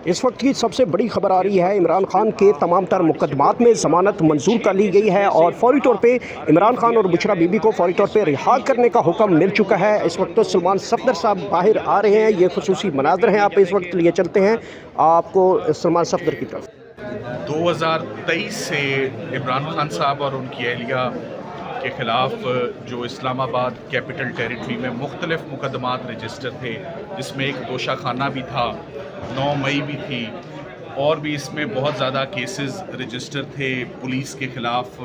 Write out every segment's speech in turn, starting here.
اس وقت کی سب سے بڑی خبر آ رہی ہے، عمران خان کے تمام تر مقدمات میں ضمانت منظور کر لی گئی ہے اور فوری طور پہ عمران خان اور بشرا بی بی کو فوری طور پہ رہا کرنے کا حکم مل چکا ہے۔ اس وقت سلمان صفدر صاحب باہر آ رہے ہیں، یہ خصوصی مناظر ہیں، آپ اس وقت لیے چلتے ہیں آپ کو سلمان صفدر کی طرف۔ 2023 سے عمران خان صاحب اور ان کی اہلیہ کے خلاف جو اسلام آباد کیپٹل ٹیریٹری میں مختلف مقدمات رجسٹر تھے، جس میں ایک توشہ خانہ بھی تھا، 9 مئی بھی تھی، اور بھی اس میں بہت زیادہ کیسز رجسٹر تھے پولیس کے خلاف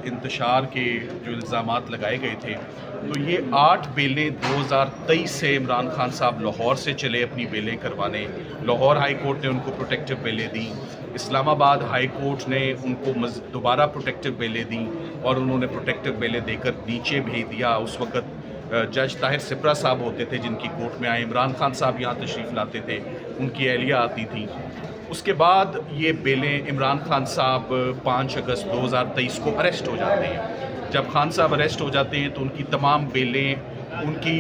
انتشار کے جو الزامات لگائے گئے تھے۔ تو یہ 8 بیلیں 2023 سے عمران خان صاحب لاہور سے چلے اپنی بیلیں کروانے۔ لاہور ہائی کورٹ نے ان کو پروٹیکٹیو بیلیں دیں، اسلام آباد ہائی کورٹ نے ان کو دوبارہ پروٹیکٹیو بیلیں دیں اور انہوں نے پروٹیکٹیو بیلیں دے کر نیچے بھیج دیا۔ اس وقت جج طاہر سپرا صاحب ہوتے تھے جن کی کورٹ میں آئے، عمران خان صاحب یہاں تشریف لاتے تھے، ان کی اہلیہ آتی تھی۔ اس کے بعد یہ بیلیں عمران خان صاحب 5 اگست 2023 کو اریسٹ ہو جاتے ہیں۔ جب خان صاحب اریسٹ ہو جاتے ہیں تو ان کی تمام بیلیں ان کی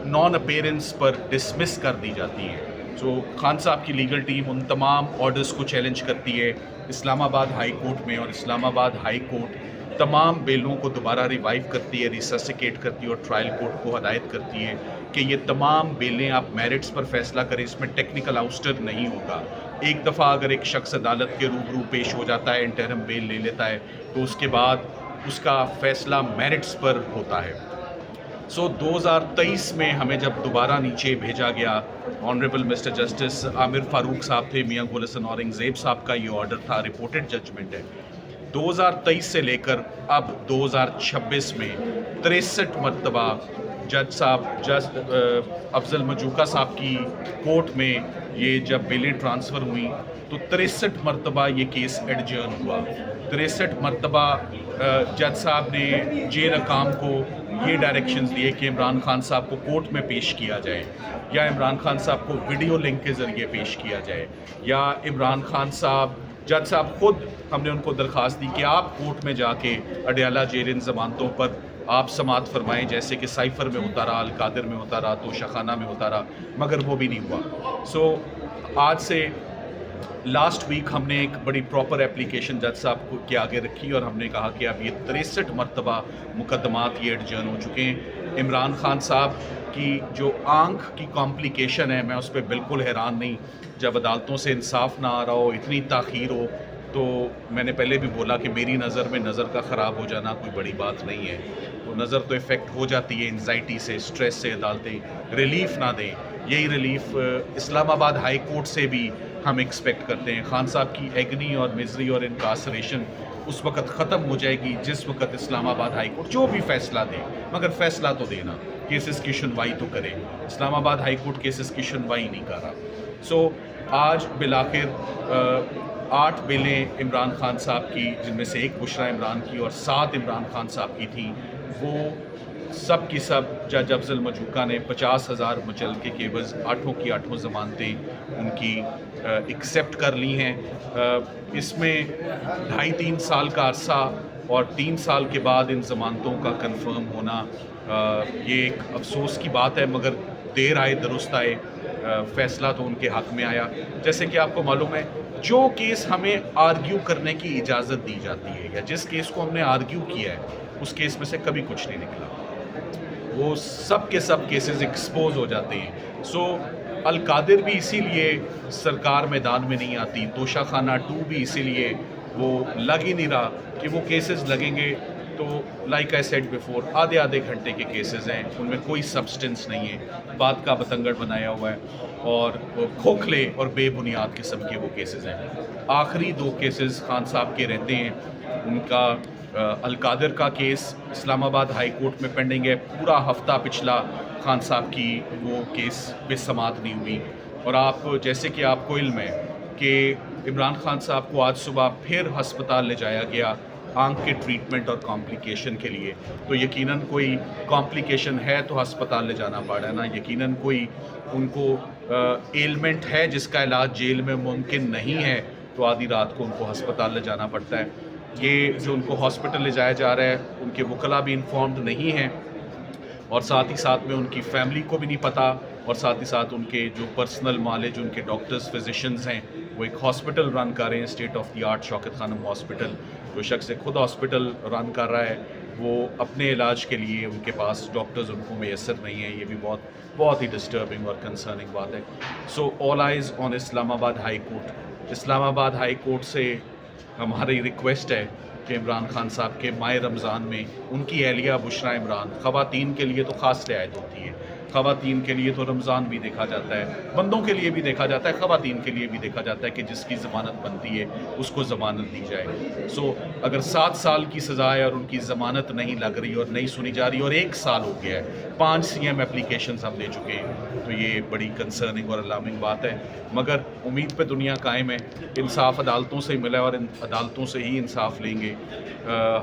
نان اپیرنس پر ڈسمس کر دی جاتی ہیں۔ سو خان صاحب کی لیگل ٹیم ان تمام آرڈرز کو چیلنج کرتی ہے اسلام آباد ہائی کورٹ میں، اور اسلام آباد ہائی کورٹ تمام بیلوں کو دوبارہ ریوائیو کرتی ہے، ریسسیکیٹ کرتی ہے اور ٹرائل کورٹ کو ہدایت کرتی ہے کہ یہ تمام بیلیں آپ میرٹس پر فیصلہ کریں، اس میں ٹیکنیکل آؤسٹر نہیں ہوگا۔ ایک دفعہ اگر ایک شخص عدالت کے روبرو پیش ہو جاتا ہے، انٹرم بیل لے لیتا ہے، تو اس کے بعد اس کا فیصلہ میرٹس پر ہوتا ہے۔ 2023 میں ہمیں جب دوبارہ نیچے بھیجا گیا، آنریبل مسٹر جسٹس عامر فاروق صاحب تھے، میاں گل حسن اورنگزیب صاحب کا یہ آرڈر تھا، رپورٹڈ ججمنٹ ہے۔ 2023 سے لے کر اب 2026 میں 63 مرتبہ جج صاحب افضل مجوکا صاحب کی کورٹ میں یہ جب بیلیں ٹرانسفر ہوئیں تو 63 مرتبہ یہ کیس ایڈجرن ہوا۔ 63 مرتبہ جج صاحب نے جیل حکام کو یہ ڈائریکشنز دیے کہ عمران خان صاحب کو کورٹ میں پیش کیا جائے، یا عمران خان صاحب کو ویڈیو لنک کے ذریعے پیش کیا جائے، یا عمران خان صاحب جج صاحب خود ہم نے ان کو درخواست دی کہ آپ کورٹ میں جا کے اڈیالہ جیل ان ضمانتوں پر آپ سماعت فرمائیں، جیسے کہ سائفر میں ہوتا رہا، القادر میں ہوتا رہا، توشہ خانہ میں ہوتا رہا، مگر وہ بھی نہیں ہوا۔ آج سے لاسٹ ویک ہم نے ایک بڑی پراپر اپلیکیشن جج صاحب کے آگے رکھی اور ہم نے کہا کہ اب یہ 63 مرتبہ مقدمات یہ ایڈجرن ہو چکے ہیں۔ عمران خان صاحب کی جو آنکھ کی کمپلیکیشن ہے، میں اس پہ بالکل حیران نہیں۔ جب عدالتوں سے انصاف نہ آ رہا ہو، اتنی تاخیر ہو، تو میں نے پہلے بھی بولا کہ میری نظر میں نظر کا خراب ہو جانا کوئی بڑی بات نہیں ہے، تو نظر تو افیکٹ ہو جاتی ہے، انزائٹی سے، سٹریس سے عدالتیں ریلیف نہ دیں۔ یہی ریلیف اسلام آباد ہائی کورٹ سے بھی ہم ایکسپیکٹ کرتے ہیں۔ خان صاحب کی ایگنی اور مزری اور انکارسریشن اس وقت ختم ہو جائے گی جس وقت اسلام آباد ہائی کورٹ جو بھی فیصلہ دے، مگر فیصلہ تو دینا، کیسز کی سنوائی تو کرے۔ اسلام آباد ہائی کورٹ کیسز کی سنوائی نہیں کر رہا۔ آج بالآخر 8 بیلیں عمران خان صاحب کی، جن میں سے ایک بشرا عمران کی اور 7 عمران خان صاحب کی تھیں، وہ سب کی سب جج افضل مجوکا نے 50,000 مچلقے کے عوض 8 کی 8 ضمانتیں ان کی ایکسیپٹ کر لی ہیں۔ اس میں 2.5-3 سال کا عرصہ اور 3 سال کے بعد ان ضمانتوں کا کنفرم ہونا یہ ایک افسوس کی بات ہے، مگر دیر آئے درست آئے، فیصلہ تو ان کے حق میں آیا۔ جیسے کہ آپ کو معلوم ہے، جو کیس ہمیں آرگیو کرنے کی اجازت دی جاتی ہے یا جس کیس کو ہم نے آرگیو کیا ہے، اس کیس میں سے کبھی کچھ نہیں نکلا، وہ سب کے سب کیسز ایکسپوز ہو جاتے ہیں۔ القادر بھی اسی لیے سرکار میدان میں نہیں آتی، توشہ خانہ 2 بھی اسی لیے وہ لگ ہی نہیں رہا کہ وہ کیسز لگیں گے تو لائک آئی سیڈ بیفور آدھے گھنٹے کے کیسز ہیں، ان میں کوئی سبسٹنس نہیں ہے، بات کا بتنگڑ بنایا ہوا ہے اور کھوکھلے اور بے بنیاد قسم کے وہ کیسز ہیں۔ آخری 2 کیسز خان صاحب کے رہتے ہیں، ان کا القادر کا کیس اسلام آباد ہائی کورٹ میں پینڈنگ ہے، پورا ہفتہ پچھلا خان صاحب کی وہ کیس پہ سماعت نہیں ہوئی، اور جیسے کہ آپ کو علم ہے کہ عمران خان صاحب کو آج صبح پھر ہسپتال لے جایا گیا آنکھ کے ٹریٹمنٹ اور کمپلیکیشن کے لیے، تو یقیناً کوئی کمپلیکیشن ہے تو ہسپتال لے جانا پڑا ہے نا، یقیناً کوئی ان کو ایلمنٹ ہے جس کا علاج جیل میں ممکن نہیں ہے تو آدھی رات کو ان کو ہسپتال لے جانا پڑتا ہے۔ یہ جو ان کو ہاسپٹل لے جایا جا رہا ہے، ان کے وکلاء بھی انفارمڈ نہیں ہیں، اور ساتھ ہی ساتھ میں ان کی فیملی کو بھی نہیں پتہ اور ساتھ ہی ساتھ ان کے جو پرسنل معالج ان کے ڈاکٹرز فزیشنز ہیں وہ ایک ہاسپٹل رن کر رہے ہیں، state of the art Shaukat Khanum hospital. جو شخص خود ہاسپٹل رن کر رہا ہے وہ اپنے علاج کے لیے ان کے پاس ڈاکٹرز ان کو میسر نہیں ہیں. یہ بھی بہت ہی ڈسٹربنگ اور کنسرننگ بات ہے. سو آل آئیز آن اسلام آباد ہائی کورٹ. اسلام آباد ہائی کورٹ سے ہماری ریکویسٹ ہے کہ عمران خان صاحب کے ماہ رمضان میں ان کی اہلیہ بشرا عمران، خواتین کے لیے تو خاص رعایت ہوتی ہے، خواتین کے لیے تو رمضان بھی دیکھا جاتا ہے، بندوں کے لیے بھی دیکھا جاتا ہے، خواتین کے لیے بھی دیکھا جاتا ہے کہ جس کی ضمانت بنتی ہے اس کو ضمانت دی جائے. سو اگر 7 سال کی سزا ہے اور ان کی ضمانت نہیں لگ رہی اور نہیں سنی جا رہی اور 1 سال ہو گیا ہے، 5 CM اپلیکیشنز ہم دے چکے ہیں، تو یہ بڑی کنسرننگ اور الارمنگ بات ہے. مگر امید پہ دنیا قائم ہے، انصاف عدالتوں سے ملا اور ان عدالتوں سے ہی انصاف لیں گے.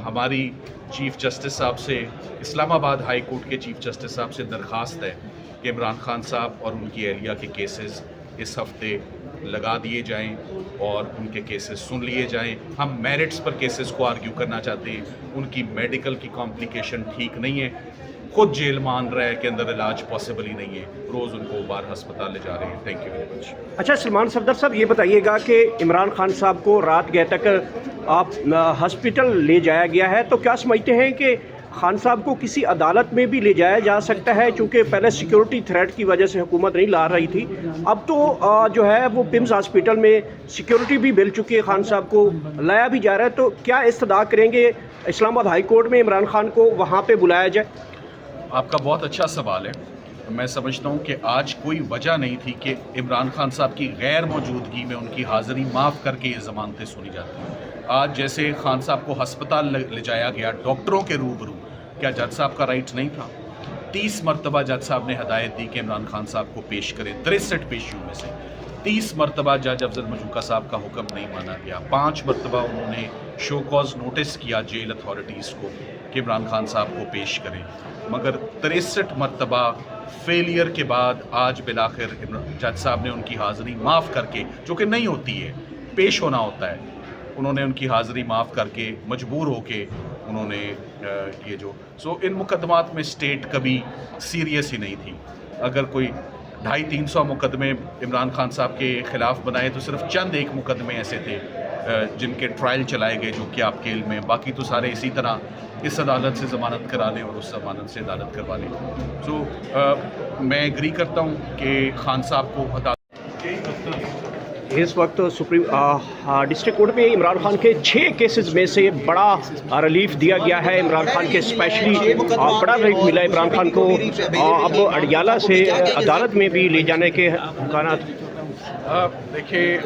ہماری چیف جسٹس صاحب سے، اسلام آباد ہائی کورٹ کے چیف جسٹس صاحب سے درخواست ہے کہ عمران خان صاحب اور ان کی اہلیہ کے کیسز اس ہفتے لگا دیے جائیں اور ان کے کیسز سن لیے جائیں. ہم میرٹس پر کیسز کو آرگیو کرنا چاہتے ہیں. ان کی میڈیکل کی کمپلیکیشن ٹھیک نہیں ہے، خود جیل مان رہا ہے کہ اندر علاج پاسبل ہی نہیں ہے، روز ان کو باہر ہسپتال لے جا رہے ہیں. Thank you very much. اچھا سلمان صفدر صاحب، یہ بتائیے گا کہ عمران خان صاحب کو رات گئے تک آپ ہاسپٹل لے جایا گیا ہے، تو کیا سمجھتے ہیں کہ خان صاحب کو کسی عدالت میں بھی لے جایا جا سکتا ہے؟ چونکہ پہلے سیکیورٹی تھریٹ کی وجہ سے حکومت نہیں لا رہی تھی، اب تو جو ہے وہ پمز ہاسپٹل میں سیکیورٹی بھی مل چکی ہے، خان صاحب کو لایا بھی جا رہا ہے. تو کیا استدعا کریں گے اسلام آباد ہائی کورٹ میں عمران خان کو وہاں پہ بلایا جائے؟ آپ کا بہت اچھا سوال ہے. میں سمجھتا ہوں کہ آج کوئی وجہ نہیں تھی کہ عمران خان صاحب کی غیر موجودگی میں ان کی حاضری معاف کر کے یہ ضمانتیں سنی جاتی ہیں. آج جیسے خان صاحب کو ہسپتال لے جایا گیا ڈاکٹروں کے روبرو، کیا جج صاحب کا رائٹ نہیں تھا؟ 30 مرتبہ جج صاحب نے ہدایت دی کہ عمران خان صاحب کو پیش کریں. 63 پیشیوں میں سے 30 مرتبہ جج افضل مجوکا صاحب کا حکم نہیں مانا گیا. 5 مرتبہ انہوں نے شو کاز نوٹس کیا جیل اتھارٹیز کو کہ عمران خان صاحب کو پیش کریں، مگر 63 مرتبہ فیلئر کے بعد آج بالآخر جج صاحب نے ان کی حاضری معاف کر کے، جو کہ نہیں ہوتی ہے، پیش ہونا ہوتا ہے، انہوں نے ان کی حاضری معاف کر کے مجبور ہو کے انہوں نے یہ جو ان مقدمات میں اسٹیٹ کبھی سیریس ہی نہیں تھی. اگر کوئی 250-300 مقدمے عمران خان صاحب کے خلاف بنائے تو صرف چند ایک مقدمے ایسے تھے جن کے ٹرائل چلائے گئے جو کہ آپ کے علم میں، باقی تو سارے اسی طرح اس عدالت سے ضمانت کرا لیں اور اس عدالت سے عدالت کروا لیں. سو میں ایگری کرتا ہوں کہ خان صاحب کو عدالت اس وقت سپریم ڈسٹرکٹ کورٹ میں عمران خان کے 6 کیسز میں سے بڑا ریلیف دیا گیا ہے. عمران خان کے اسپیشلی بڑا ریلیف ملا عمران خان کو. اب اڈیالہ سے عدالت میں بھی لے جانے کے امکانات. دیکھیے